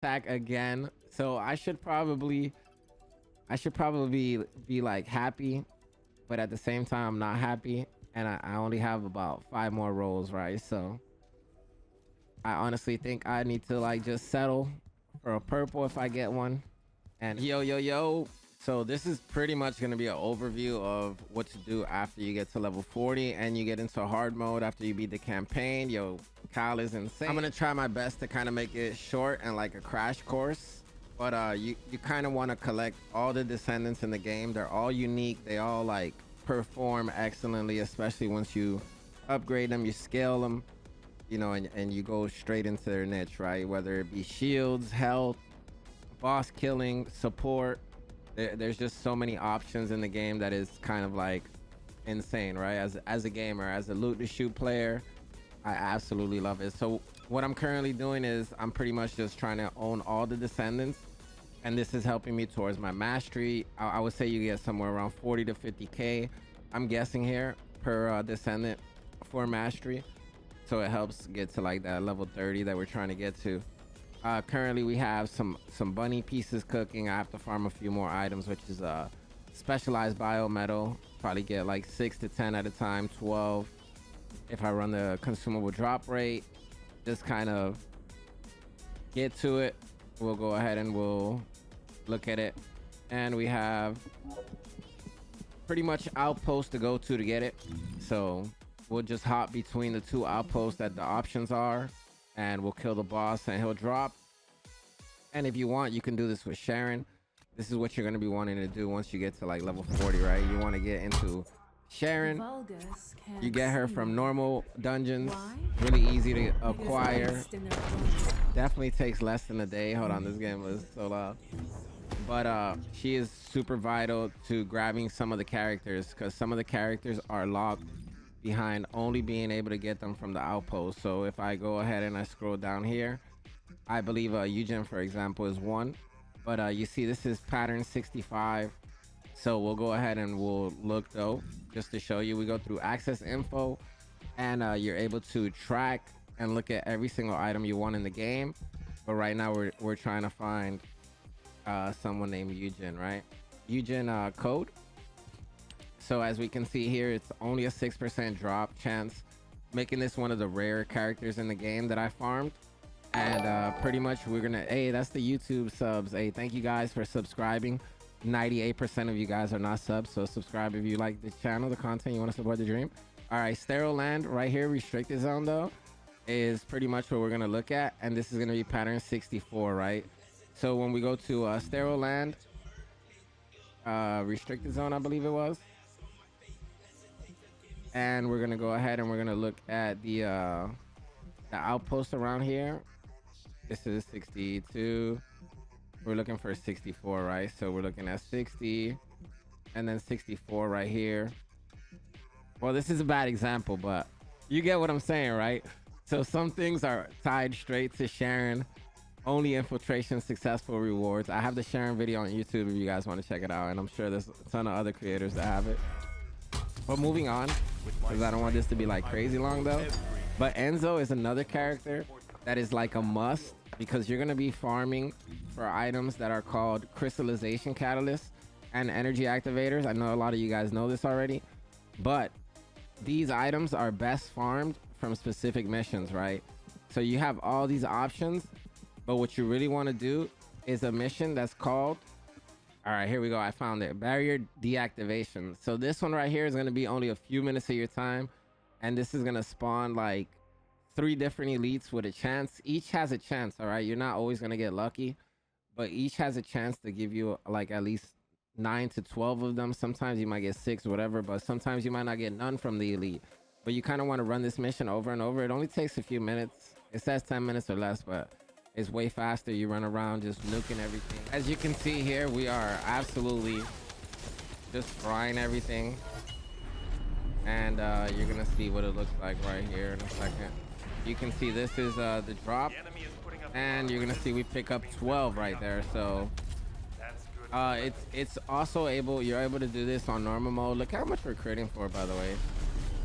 attack again. So I should probably be like happy, but at the same time I'm not happy, and I only have about 5 more rolls, right? So I honestly think I need to like just settle for a purple if I get one. And yo, so this is pretty much going to be an overview of what to do after you get to level 40 and you get into hard mode after you beat the campaign. Yo, Kyle is insane. I'm going to try my best to kind of make it short and like a crash course. But you kind of want to collect all the descendants in the game. They're all unique. They all like perform excellently, especially once you upgrade them, you scale them, you know, and you go straight into their niche, right? Whether it be shields, health, boss killing, support. There's just so many options in the game that is kind of like insane, right? As a gamer, as a loot to shoot player, I absolutely love it. So what I'm currently doing is I'm pretty much just trying to own all the descendants, and this is helping me towards my mastery. I would say you get somewhere around 40 to 50k, I'm guessing here, per descendant for mastery. So it helps get to like that level 30 that we're trying to get to. Currently we have some bunny pieces cooking. I have to farm a few more items, which is specialized biometal. Probably get like 6 to 10 at a time, 12 if I run the consumable drop rate. Just kind of get to it. We'll go ahead and we'll look at it, and we have pretty much outposts to go to get it. So we'll just hop between the two outposts that the options are, and we'll kill the boss and he'll drop. And if you want, you can do this with Sharon. This is what you're going to be wanting to do once you get to like level 40, right? You want to get into Sharon. You get her from normal dungeons. Really easy to acquire. Definitely takes less than a day. Hold on, this game was so loud. But she is super vital to grabbing some of the characters, because some of the characters are locked behind only being able to get them from the outpost. So if I go ahead and I scroll down here, I believe Eugen, for example, is one. But you see, this is pattern 65. So we'll go ahead and we'll look though, just to show you. We go through access info, and you're able to track and look at every single item you want in the game. But right now we're trying to find someone named Eugen, right? Eugen code. So as we can see here, it's only a 6% drop chance, making this one of the rare characters in the game that I farmed. And pretty much we're gonna, hey, that's the YouTube subs. Hey, thank you guys for subscribing. 98% of you guys are not subs, so subscribe if you like the channel, the content, you want to support the dream. All right, sterile land right here, restricted zone though, is pretty much what we're gonna look at, and this is gonna be pattern 64, right? So when we go to sterile land, restricted zone, I believe it was, and we're gonna go ahead and we're gonna look at the outpost around here. This is 62. We're looking for 64, right? So we're looking at 60 and then 64 right here. Well, this is a bad example, but you get what I'm saying, right? So some things are tied straight to Sharon. Only infiltration successful rewards. I have the Sharon video on YouTube if you guys want to check it out, and I'm sure there's a ton of other creators that have it. But moving on, because I don't want this to be like crazy long though. But Enzo is another character that is like a must, because you're going to be farming for items that are called crystallization catalysts and energy activators. I know a lot of you guys know this already, but these items are best farmed from specific missions, right? So you have all these options, but what you really want to do is a mission that's called, all right, here we go, I found it, barrier deactivation. So this one right here is going to be only a few minutes of your time, and this is going to spawn like 3 different elites with a chance. Each has a chance, all right? You're not always going to get lucky, but each has a chance to give you like at least 9 to 12 of them. Sometimes you might get 6 or whatever, but sometimes you might not get none from the elite. But you kind of want to run this mission over and over. It only takes a few minutes. It says 10 minutes or less, but it's way faster. You run around just nuking everything. As you can see here, we are absolutely just frying everything. And you're going to see what it looks like right here in a second. You can see this is the drop, and you're gonna see we pick up 12 right there. So it's also you're able to do this on normal mode. Look how much we're critting for, by the way.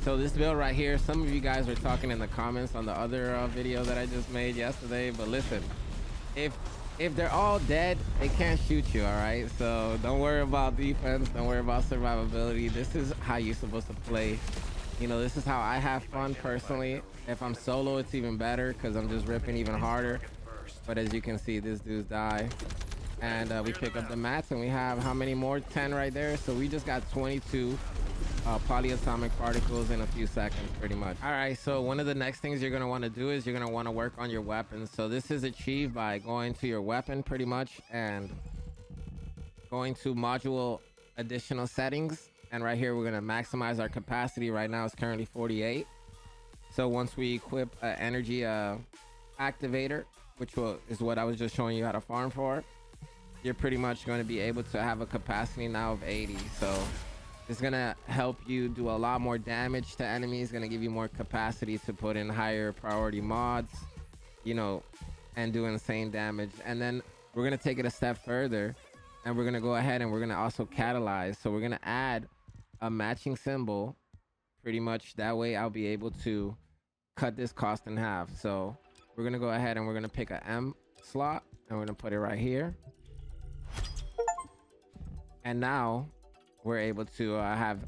So this build right here, some of you guys were talking in the comments on the other video that I just made yesterday, but listen, if if they're all dead, they can't shoot you, all right? So don't worry about defense. Don't worry about survivability. This is how you're supposed to play. You know, this is how I have fun personally. If I'm solo, it's even better because I'm just ripping even harder. But as you can see, this dude's die. And we pick up the mats and we have how many more? 10 right there. So we just got 22 polyatomic particles in a few seconds, pretty much. All right, so one of the next things you're going to want to do is you're going to want to work on your weapons. So this is achieved by going to your weapon pretty much and going to module additional settings. And right here, we're going to maximize our capacity. Right now, it's currently 48. So once we equip an energy activator, which is what I was just showing you how to farm for, you're pretty much going to be able to have a capacity now of 80. So it's going to help you do a lot more damage to enemies, going to give you more capacity to put in higher priority mods, you know, and do insane damage. And then we're going to take it a step further and we're going to go ahead and we're going to also catalyze. So we're going to add a matching symbol pretty much. That way I'll be able to cut this cost in half. So we're going to go ahead and we're going to pick a M slot and we're going to put it right here. And now we're able to have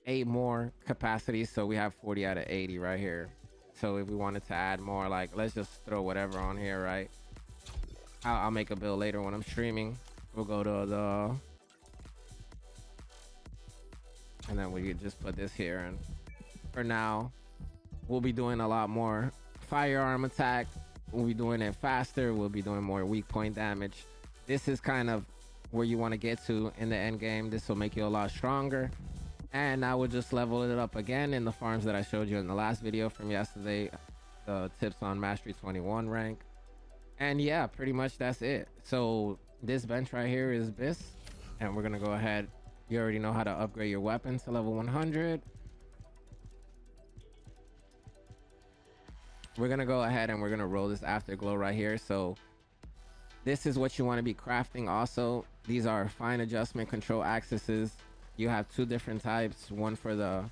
8 more capacities. So we have 40 out of 80 right here. So if we wanted to add more, like, let's just throw whatever on here, right? I'll make a build later when I'm streaming. We'll go to the, and then we could just put this here. And for now, we'll be doing a lot more firearm attack. We'll be doing it faster. We'll be doing more weak point damage. This is kind of where you want to get to in the end game. This will make you a lot stronger. And I will just level it up again in the farms that I showed you in the last video from yesterday, the tips on Mastery 21 rank. And yeah, pretty much that's it. So this bench right here is BIS, and we're gonna go ahead. You already know how to upgrade your weapon to level 100. We're gonna go ahead and we're gonna roll this afterglow right here. So this is what you want to be crafting. Also, these are fine adjustment control axes. You have 2 different types, one for the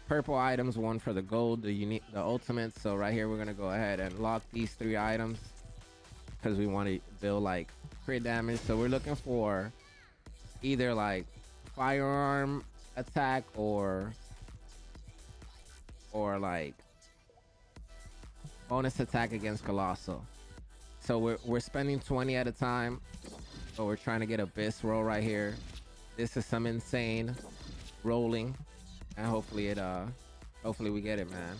purple items, one for the gold, the ultimates. So right here, we're going to go ahead and lock these 3 items because we want to build like crit damage. So we're looking for either like firearm attack or like bonus attack against Colossal. So we're spending 20 at a time. So we're trying to get a BIS roll right here. This is some insane rolling, and hopefully we get it, man.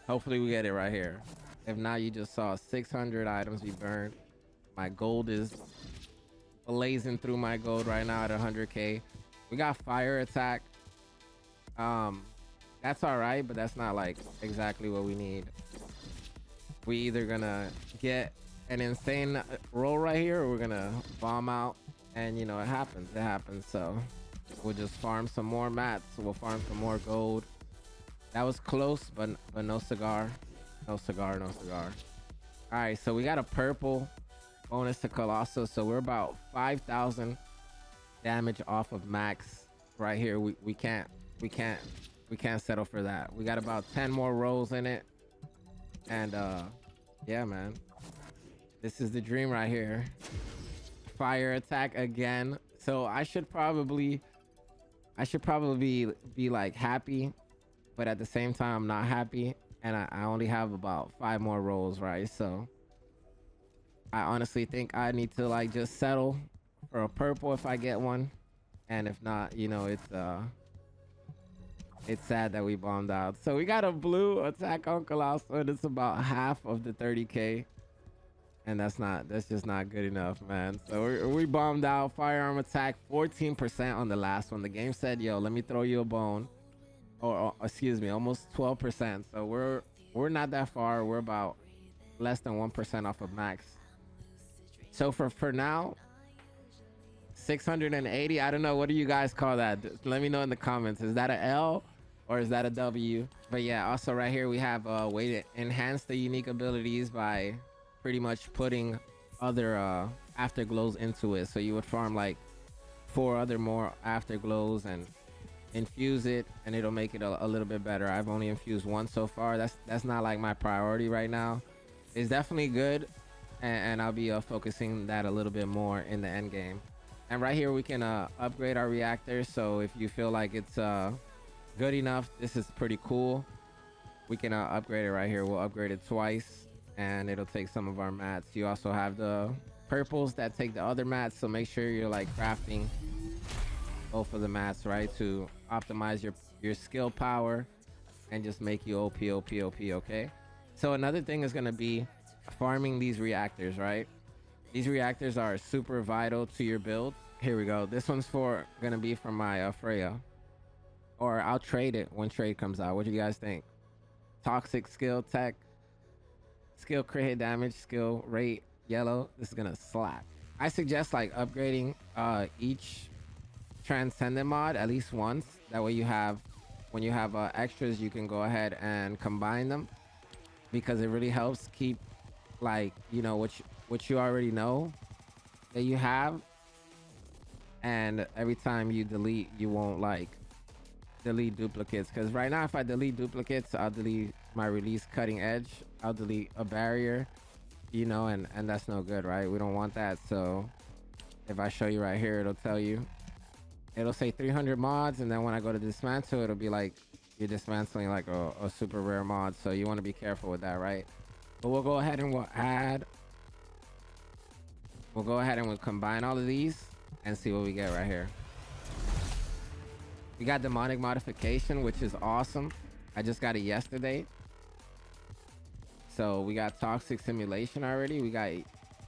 Hopefully we get it right here. If not, you just saw 600 items be burned. My gold is blazing through my gold right now at 100k. We got fire attack. That's all right, but that's not like exactly what we need. We either gonna get an insane roll right here or we're gonna bomb out, and you know, it happens. So we'll just farm some more mats. We'll farm some more gold. That was close, but no cigar. No cigar. All right, so we got a purple bonus to Colossal. So we're about 5,000 damage off of max right here. We can't settle for that. We got about 10 more rolls in it. And yeah, man, this is the dream right here. Fire attack again. So I should probably be like happy, but at the same time I'm not happy, and I only have about 5 more rolls, right? So I honestly think I need to like just settle for a purple if I get one, and if not, you know, it's sad that we bombed out. So we got a blue attack on Colossal, and it's about half of the 30k. And that's just not good enough, man. So we bombed out. Firearm attack 14% on the last one. The game said, yo, let me throw you a bone. Or excuse me, almost 12%. So we're not that far. We're about less than 1% off of max. So for now, 680. I don't know, what do you guys call that? Let me know in the comments. Is that a L or is that a W? But yeah, also right here we have a way to enhance the unique abilities by pretty much putting other afterglows into it. So you would farm like 4 other more afterglows and infuse it, and it'll make it a little bit better. I've only infused 1 so far. That's not like my priority right now. It's definitely good, and I'll be focusing that a little bit more in the end game. And right here we can upgrade our reactor. So if you feel like it's good enough, this is pretty cool. We can upgrade it right here. We'll upgrade it twice, and it'll take some of our mats. You also have the purples that take the other mats, so make sure you're like crafting both of the mats, right, to optimize your skill power and just make you OP, OP, OP, okay? So another thing is going to be farming these reactors, right? These reactors are super vital to your build. Here we go. This one's going to be for my Freya. Or I'll trade it when trade comes out. What do you guys think? Toxic skill tech, skill crit hit damage, skill rate, yellow. This is going to slap. I suggest like upgrading each Transcendent mod at least once. That way you have, when you have extras, you can go ahead and combine them, because it really helps keep like, you know, what you already know that you have, and every time you delete, you won't like delete duplicates. Because right now if I delete duplicates, I'll delete my release cutting edge, I'll delete a barrier, you know, and that's no good, right? We don't want that. So if I show you right here, it'll tell you, it'll say 300 mods, and then when I go to dismantle, it'll be like you're dismantling like a super rare mod. So you want to be careful with that, right? But we'll go ahead and we'll combine all of these and see what we get right here. We got demonic modification, which is awesome. I just got it yesterday. So we got toxic simulation already. We got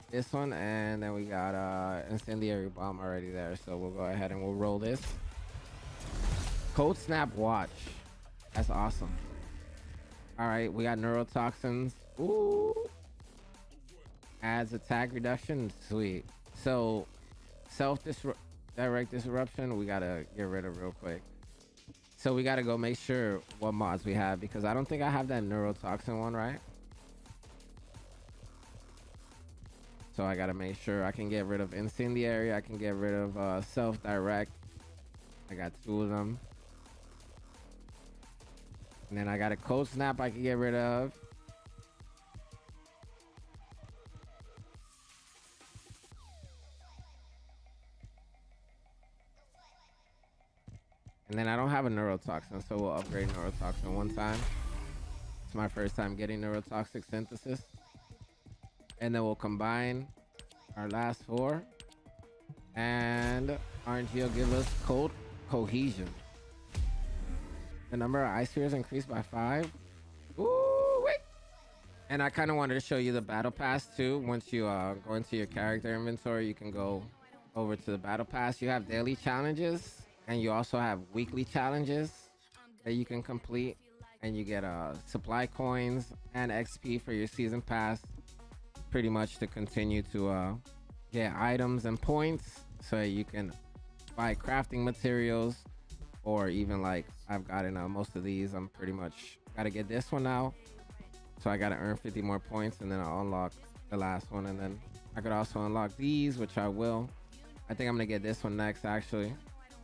this one, and then we got incendiary bomb already there. So we'll go ahead and we'll roll this. Cold snap watch. That's awesome. All right, we got neurotoxins. Ooh. Adds attack reduction. Sweet. So direct disruption, we gotta get rid of real quick. So we gotta go make sure what mods we have, because I don't think I have that neurotoxin one, right? So I gotta make sure I can get rid of incendiary. I can get rid of self-direct. I got 2 of them. And then I got a cold snap I can get rid of. And then I don't have a neurotoxin, so we'll upgrade neurotoxin one time. It's my first time getting neurotoxic synthesis. And then we'll combine our last 4. And RNG will give us cold cohesion. The number of ice spheres increased by 5. Ooh, wait. And I kind of wanted to show you the battle pass too. Once you go into your character inventory, you can go over to the battle pass. You have daily challenges, and you also have weekly challenges that you can complete, and you get supply coins and XP for your season pass, pretty much to continue to get items and points, so you can buy crafting materials, or even like I've gotten most of these. I'm pretty much gotta get this one now, so I gotta earn 50 more points, and then I'll unlock the last one. And then I could also unlock these, which I will. I think I'm gonna get this one next, actually,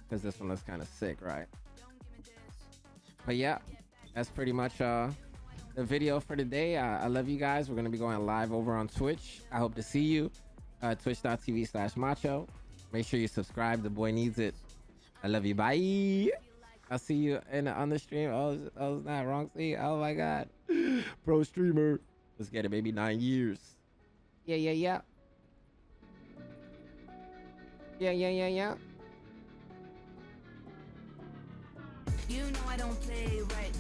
because this one looks kind of sick, right? But yeah, that's pretty much the video for today. I love you guys. We're gonna be going live over on Twitch. I hope to see you. Twitch.tv/macho. Make sure you subscribe. The boy needs it. I love you. Bye. I'll see you on the stream. Oh, it's not wrong. See, oh my god. Pro streamer. Let's get it, baby. 9 years. Yeah. Yeah. You know I don't play right